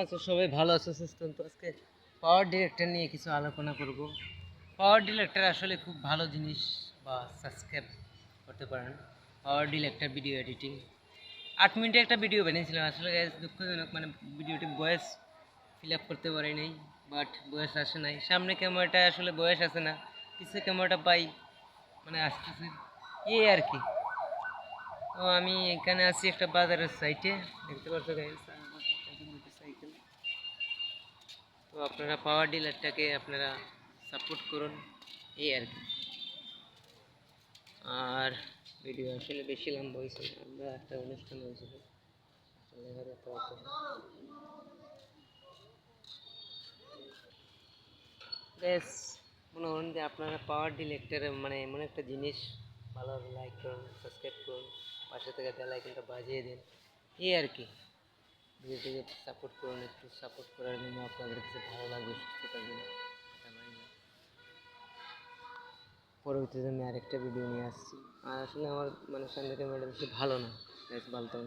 আচ্ছা, সবাই ভালো আছো, সুস্থ তো। আজকে পাওয়ার ডিরেক্টর নিয়ে কিছু আলোচনা করব। পাওয়ার ডিরেক্টর আসলে খুব ভালো জিনিস, বা সাবস্ক্রাইব করতে পারেন। পাওয়ার ডিরেক্টর ভিডিও এডিটিং 8 মিনিটে একটা ভিডিও বানিয়েছিলাম, আসলে guys দুঃখজনক, মানে ভিডিওটি বয়েস ফিল আপ করতে পারি নাই, বাট বয়েস আসে নাই। সামনে ক্যামেরাটা আসলে বয়েস আসে না, পিছিয়ে ক্যামেরাটা পাই, মানে আসতেছে এই আর কি। তো আমি এখানে আছি একটা বাজারের সাইটে, দেখতে পাচ্ছ guys, সাইকেল। তো আপনারা পাওয়ার ডিলারটাকে আপনারা সাপোর্ট করুন, এই আর কি। আর ভিডিও আসলে বেশি লম্বা হয়েছে না, আমরা একটা অনুষ্ঠান হয়েছিল বেশ। মনে করুন যে আপনারা পাওয়ার ডিলেক্টর মানে এমন একটা জিনিস, ভালোভাবে লাইক করুন, সাবস্ক্রাইব করুন, পাশে থেকে বেল আইকনটা বাজিয়ে দিন, এই আর কি। ভিডিওটিকে সাপোর্ট করুন, একটু সাপোর্ট করার জন্য আপনাদের কাছে ভালো লাগবে, সুস্থতার জন্য। পরবর্তীতে আমি আরেকটা ভিডিও নিয়ে আসছি। আর আসলে আমার মানে সামনে ক্যামেরাটা বেশি ভালো না, বেশ ভালো তো